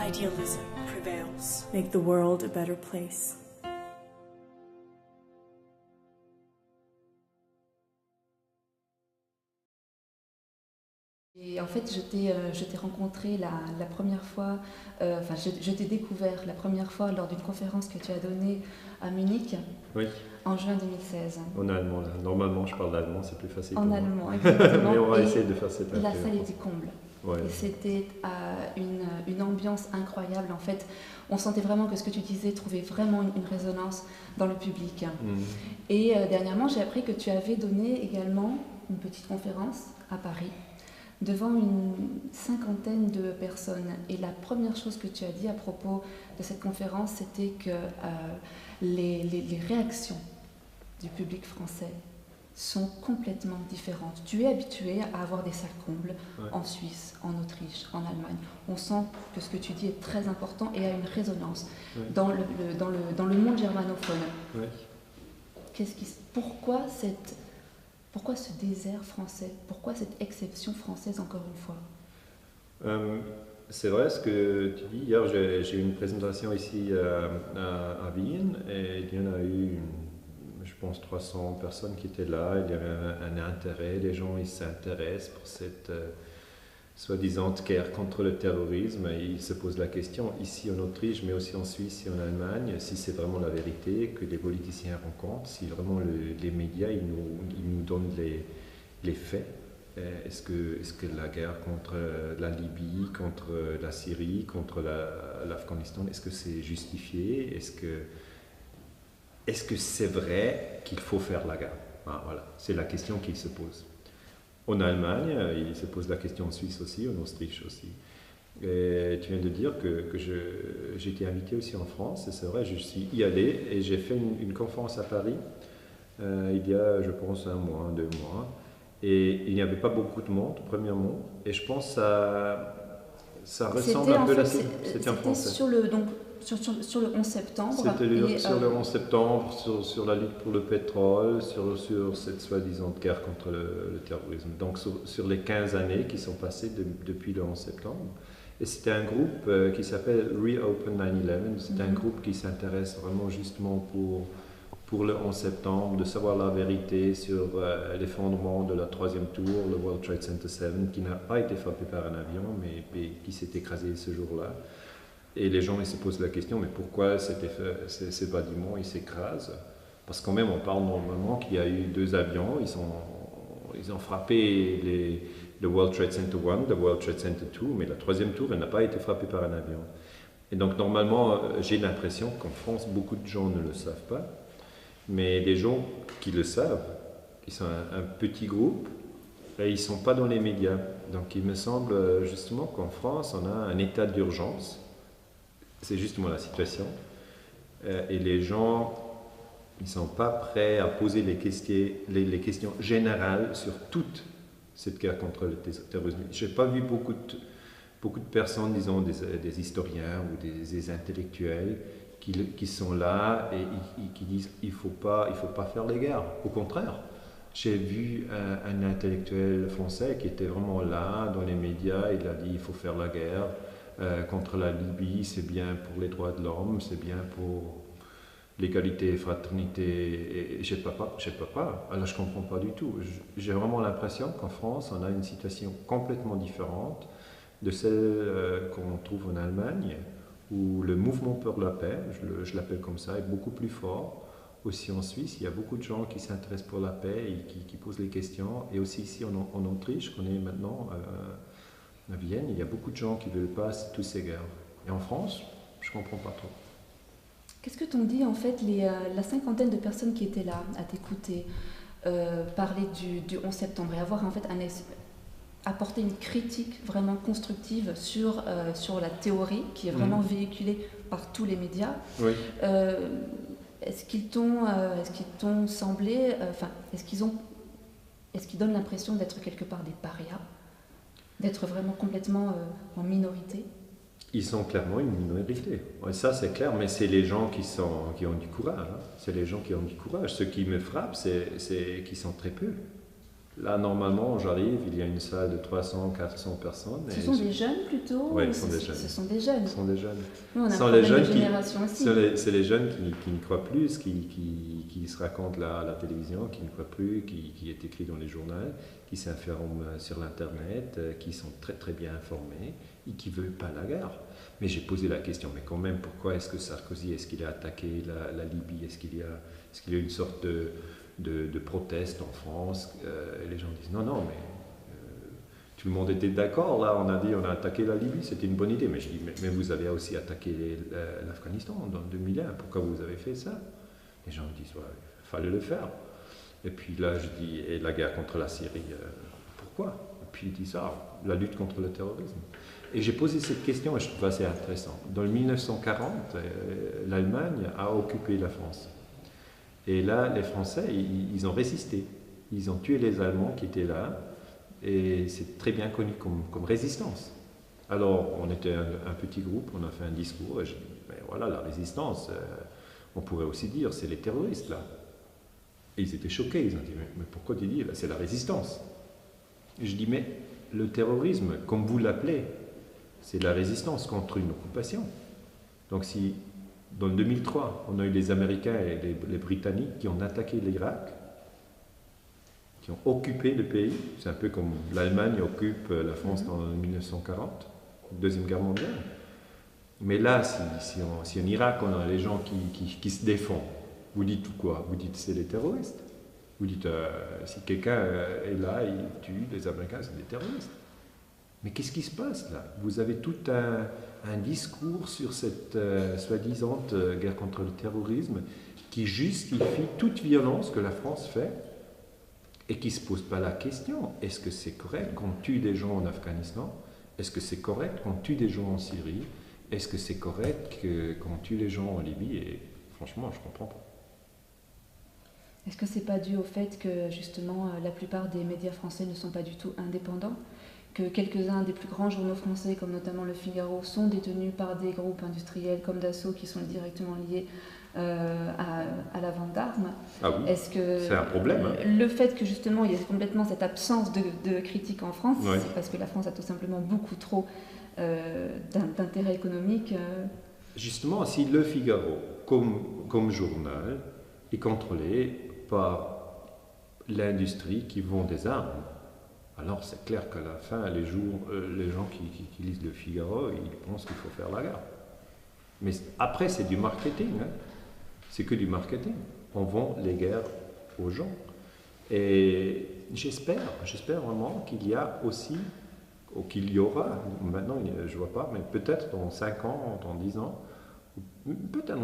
idealism prevails. Make the world a better place. Et en fait, je t'ai rencontré la première fois, je t'ai découvert la première fois lors d'une conférence que tu as donnée à Munich, Oui, en juin 2016. en allemand. Là. Normalement, je parle allemand, c'est plus facile En pour moi. allemand, exactement. Mais on va Et essayer de faire cette la affaire. salle était comble. Ouais. Et c'était une ambiance incroyable. En fait, on sentait vraiment que ce que tu disais trouvait vraiment une résonance dans le public. Et dernièrement, j'ai appris que tu avais donné également une petite conférence à Paris devant une cinquantaine de personnes. Et la première chose que tu as dit à propos de cette conférence, c'était que les réactions du public français sont complètement différentes. Tu es habitué à avoir des salles combles en Suisse, en Autriche, en Allemagne. On sent que ce que tu dis est très important et a une résonance dans le monde germanophone. Pourquoi ce désert français? Pourquoi cette exception française encore une fois? C'est vrai ce que tu dis. Hier, j'ai eu une présentation ici à Vienne et il y en a eu, je pense, 300 personnes qui étaient là. Il y avait un intérêt. Les gens ils s'intéressent pour cette soi-disant guerre contre le terrorisme. Et ils se posent la question, ici en Autriche, mais aussi en Suisse et en Allemagne, si c'est vraiment la vérité que les politiciens rencontrent, si vraiment les médias ils nous donnent les faits. Est-ce que la guerre contre la Libye, contre la Syrie, contre l'Afghanistan, est-ce que c'est justifié? Est-ce que c'est vrai qu'il faut faire la guerre? Voilà, c'est la question qui se pose. En Allemagne, il se pose la question en Suisse aussi, en Autriche aussi. Et tu viens de dire que j'ai été invité aussi en France, et c'est vrai, je suis y allé et j'ai fait une conférence à Paris il y a, je pense, 1 mois, 2 mois. Et il n'y avait pas beaucoup de monde, premièrement, et je pense que ça ressemble un peu à la... C'était en français. Sur le 11 septembre. C'était sur le 11 septembre, sur la lutte pour le pétrole, sur cette soi-disant guerre contre le terrorisme. Donc sur les 15 années qui sont passées depuis le 11 septembre. Et c'était un groupe qui s'appelle Reopen 9/11. C'est un groupe qui s'intéresse vraiment justement pour le 11 septembre, de savoir la vérité sur l'effondrement de la 3e tour, le World Trade Center 7, qui n'a pas été frappé par un avion, mais qui s'est écrasé ce jour-là. Et les gens ils se posent la question, mais pourquoi ces bâtiments s'écrasent? Parce quand même, on parle normalement qu'il y a eu 2 avions, ils ont frappé le World Trade Center 1, le World Trade Center 2, mais la 3e tour, elle n'a pas été frappée par un avion. Et donc normalement, j'ai l'impression qu'en France, beaucoup de gens ne le savent pas, mais les gens qui le savent, qui sont un petit groupe, ils ne sont pas dans les médias. Donc il me semble justement qu'en France, on a un état d'urgence. C'est justement la situation. Et les gens, ils ne sont pas prêts à poser les questions générales sur toute cette guerre contre le terrorisme. Je n'ai pas vu beaucoup de personnes, disons des historiens ou des intellectuels, qui sont là et qui disent il faut pas faire les guerres. Au contraire, j'ai vu un intellectuel français qui était vraiment là dans les médias. Il a dit il faut faire la guerre contre la Libye, c'est bien pour les droits de l'homme, c'est bien pour l'égalité et fraternité. Et je ne sais pas. Alors je ne comprends pas du tout. J'ai vraiment l'impression qu'en France, on a une situation complètement différente de celle qu'on trouve en Allemagne, où le mouvement pour la paix, je l'appelle comme ça, est beaucoup plus fort. Aussi en Suisse, il y a beaucoup de gens qui s'intéressent pour la paix et qui posent les questions. Et aussi ici en Autriche, qu'on est maintenant à Vienne, il y a beaucoup de gens qui ne veulent pas toutes ces guerres. Et en France, je ne comprends pas trop. Qu'est-ce que t'ont dit en fait la cinquantaine de personnes qui étaient là à t'écouter parler du 11 septembre et avoir en fait apporter une critique vraiment constructive sur la théorie qui est vraiment véhiculée par tous les médias. Oui. Est-ce qu'ils t'ont semblé, est-ce qu'ils donnent l'impression d'être quelque part des parias, d'être vraiment complètement en minorité? Ils sont clairement une minorité. Ouais, ça c'est clair, mais c'est les gens qui ont du courage. Hein. C'est les gens qui ont du courage. Ce qui me frappe, c'est qu'ils sont très peu. Là, normalement, j'arrive, il y a une salle de 300, 400 personnes. Ce sont des jeunes plutôt? Oui, ce sont des jeunes. Ce sont des jeunes. Ce sont des jeunes. Nous, on a un Ce sont problème les jeunes de génération aussi. C'est les jeunes qui ne croient plus, qui se racontent à la télévision, qui ne croient plus, qui est écrit dans les journaux, qui s'informent sur l'Internet, qui sont très très bien informés et qui ne veulent pas la guerre. Mais j'ai posé la question, mais quand même, pourquoi est-ce que Sarkozy, est-ce qu'il a attaqué la Libye? Est-ce qu'il y a une sorte de proteste en France? Et les gens disent non, mais tout le monde était d'accord. Là, on a attaqué la Libye, c'était une bonne idée. Mais je dis, mais vous avez aussi attaqué l'Afghanistan en 2001. Pourquoi vous avez fait ça? Les gens disent, ouais, il fallait le faire. Et puis là, je dis, et la guerre contre la Syrie, pourquoi? Et puis il dit ça, la lutte contre le terrorisme. Et j'ai posé cette question et je trouve assez intéressant. Dans le 1940, l'Allemagne a occupé la France. Et là, les Français, ils ont résisté. Ils ont tué les Allemands qui étaient là. Et c'est très bien connu comme résistance. Alors, on était un petit groupe, on a fait un discours, et je dis, mais voilà, la résistance, on pourrait aussi dire, c'est les terroristes, là. Et ils étaient choqués, ils ont dit, mais pourquoi tu dis, là, c'est la résistance? Et je dis, mais le terrorisme, comme vous l'appelez, c'est la résistance contre une occupation. Donc si, dans le 2003, on a eu les Américains et les Britanniques qui ont attaqué l'Irak, qui ont occupé le pays, c'est un peu comme l'Allemagne occupe la France en 1940, Deuxième Guerre mondiale. Mais là, si en Irak, on a les gens qui se défendent, vous dites tout quoi? Vous dites c'est les terroristes. Vous dites si quelqu'un est là, il tue les Américains, c'est des terroristes. Mais qu'est-ce qui se passe là? Vous avez tout un discours sur cette soi-disant guerre contre le terrorisme qui justifie toute violence que la France fait et qui ne se pose pas la question, est-ce que c'est correct qu'on tue des gens en Afghanistan? Est-ce que c'est correct qu'on tue des gens en Syrie? Est-ce que c'est correct qu'on tue les gens en Libye? Et franchement, je ne comprends pas. Est-ce que c'est pas dû au fait que justement la plupart des médias français ne sont pas du tout indépendants? Que quelques-uns des plus grands journaux français, comme notamment Le Figaro, sont détenus par des groupes industriels comme Dassault qui sont directement liés à la vente d'armes. Ah oui, c'est un problème. Le fait que justement il y ait complètement cette absence de critique en France, oui. C'est parce que la France a tout simplement beaucoup trop d'intérêt économique. Justement, si Le Figaro, comme journal, est contrôlé par l'industrie qui vend des armes, alors c'est clair qu'à la fin, les gens qui lisent Le Figaro, ils pensent qu'il faut faire la guerre. Mais après, c'est du marketing. Hein. C'est que du marketing. On vend les guerres aux gens. Et j'espère vraiment qu'il y a aussi, ou qu'il y aura, maintenant je ne vois pas, mais peut-être dans 5 ans, dans 10 ans, peut-être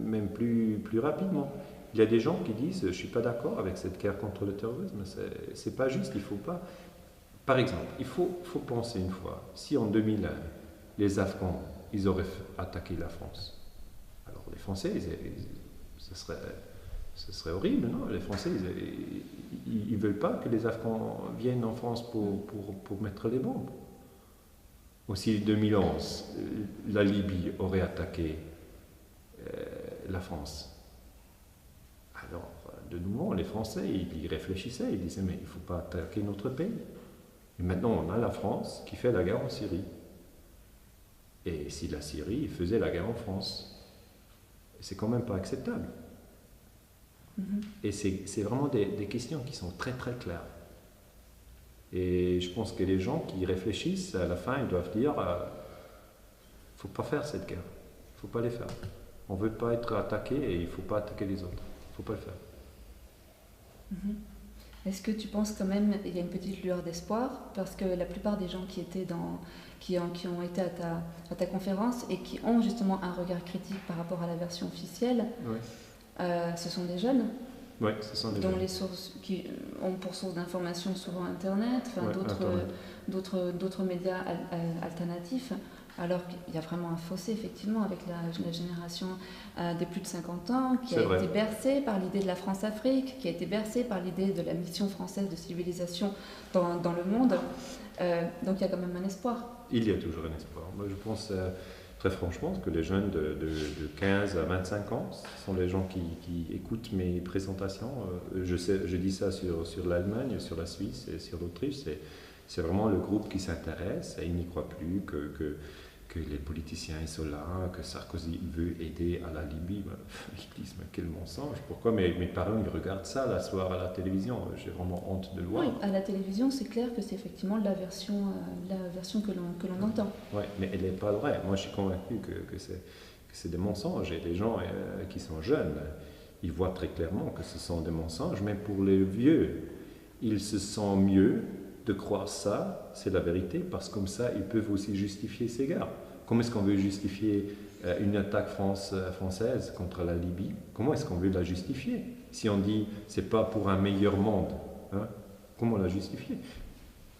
même plus rapidement. Il y a des gens qui disent, je ne suis pas d'accord avec cette guerre contre le terrorisme, c'est pas juste, il ne faut pas... Par exemple, il faut penser une fois, si en 2001, les Afghans, ils auraient attaqué la France, alors les Français, ce serait horrible, non? Les Français, ils ne veulent pas que les Afghans viennent en France pour mettre les bombes. Aussi, en 2011, la Libye aurait attaqué la France. Alors, de nouveau, les Français, ils réfléchissaient, ils disaient, mais il ne faut pas attaquer notre pays. Et maintenant, on a la France qui fait la guerre en Syrie. Et si la Syrie faisait la guerre en France, c'est quand même pas acceptable. Et c'est vraiment des questions qui sont très très claires. Et je pense que les gens qui réfléchissent, à la fin, ils doivent dire, il ne faut pas faire cette guerre, il ne faut pas les faire. On ne veut pas être attaqué et il ne faut pas attaquer les autres, il ne faut pas le faire. Est-ce que tu penses quand même qu'il y a une petite lueur d'espoir? Parce que la plupart des gens qui ont été à ta conférence et qui ont justement un regard critique par rapport à la version officielle, Oui. Ce sont des jeunes. Oui, ce sont des dont jeunes. les sources qui ont pour source d'information souvent Internet, d'autres médias alternatifs, alors qu'il y a vraiment un fossé effectivement avec la génération des plus de 50 ans qui a été bercée par l'idée de la France-Afrique, qui a été bercée par l'idée de la mission française de civilisation dans le monde. Donc il y a quand même un espoir. Il y a toujours un espoir. Moi je pense très franchement que les jeunes de 15 à 25 ans, ce sont les gens qui écoutent mes présentations. Je dis ça sur l'Allemagne, sur la Suisse et sur l'Autriche. C'est vraiment le groupe qui s'intéresse et ils n'y croient plus que les politiciens sont là, que Sarkozy veut aider à la Libye. Ils disent, mais quel mensonge, pourquoi mes parents ils regardent ça la soir à la télévision? J'ai vraiment honte de le voir. Oui, à la télévision, c'est clair que c'est effectivement la version que l'on entend. Oui, mais elle n'est pas vraie. Moi, je suis convaincu que c'est des mensonges. Et les gens qui sont jeunes, ils voient très clairement que ce sont des mensonges. Mais pour les vieux, ils se sentent mieux de croire ça, c'est la vérité, parce que comme ça, ils peuvent aussi justifier ces gars. Comment est-ce qu'on veut justifier une attaque française contre la Libye? Comment est-ce qu'on veut la justifier? Si on dit c'est pas pour un meilleur monde, hein, comment la justifier?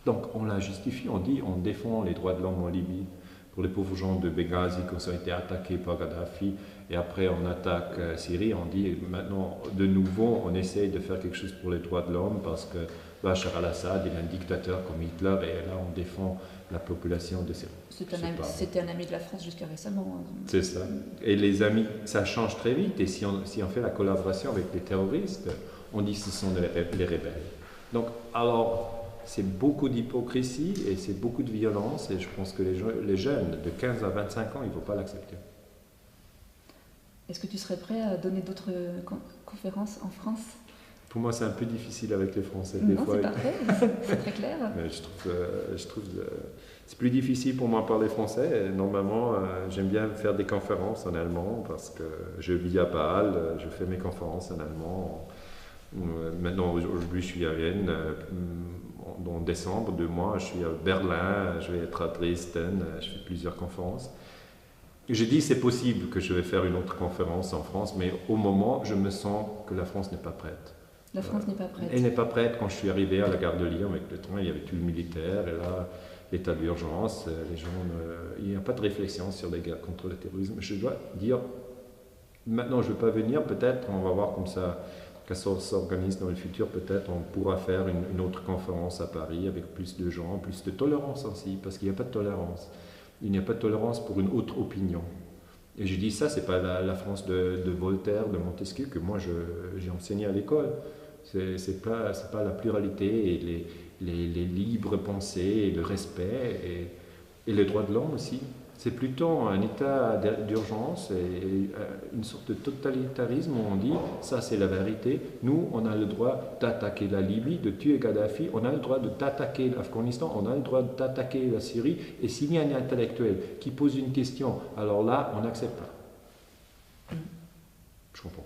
Donc on la justifie, on dit on défend les droits de l'homme en Libye. Pour les pauvres gens de Benghazi qui ont été attaqués par Kadhafi, et après on attaque Syrie, on dit maintenant de nouveau on essaye de faire quelque chose pour les droits de l'homme parce que Bachar al-Assad il est un dictateur comme Hitler et là on défend la population de Syrie. C'était un ami de la France jusqu'à récemment. C'est ça. Et les amis, ça change très vite et si on fait la collaboration avec les terroristes, on dit que ce sont les rebelles. Donc alors c'est beaucoup d'hypocrisie et c'est beaucoup de violence et je pense que les jeunes de 15 à 25 ans, ils ne vont pas l'accepter. Est-ce que tu serais prêt à donner d'autres conférences en France? Pour moi, c'est un peu difficile avec les Français. Non, c'est parfait, c'est très clair. Mais je trouve c'est plus difficile pour moi de parler français. Et normalement, j'aime bien faire des conférences en allemand parce que je vis à Bâle, je fais mes conférences en allemand. Maintenant, aujourd'hui, je suis à Vienne. En décembre, 2 mois, je suis à Berlin, je vais être à Dresden, je fais plusieurs conférences. Je dis c'est possible que je vais faire une autre conférence en France, mais au moment, je me sens que la France n'est pas prête. La France n'est pas prête. Elle n'est pas prête. Quand je suis arrivé à la gare de Lyon avec le train, il y avait tout le militaire, et là, l'état d'urgence, les gens, il n'y a pas de réflexion sur les guerres contre le terrorisme. Je dois dire, maintenant je ne veux pas venir, peut-être, on va voir comme ça, quand ça s'organise dans le futur, peut-être on pourra faire une autre conférence à Paris avec plus de gens, plus de tolérance aussi, parce qu'il n'y a pas de tolérance. Il n'y a pas de tolérance pour une autre opinion. Et je dis ça, c'est pas la France de Voltaire, de Montesquieu, que moi j'ai enseigné à l'école. C'est pas la pluralité et les libres pensées et le respect et les droits de l'homme aussi. C'est plutôt un état d'urgence et une sorte de totalitarisme où on dit ça c'est la vérité, nous on a le droit d'attaquer la Libye, de tuer Kadhafi, on a le droit d'attaquer l'Afghanistan, on a le droit d'attaquer la Syrie et s'il y a un intellectuel qui pose une question, alors là on n'accepte pas. Je comprends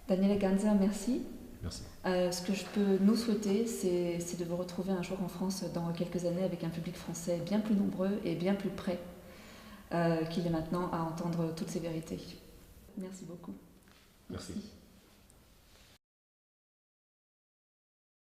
pas. Daniele Ganser, merci. Merci. Ce que je peux nous souhaiter, c'est de vous retrouver un jour en France dans quelques années avec un public français bien plus nombreux et bien plus prêt qu'il est maintenant à entendre toutes ces vérités. Merci beaucoup. Merci.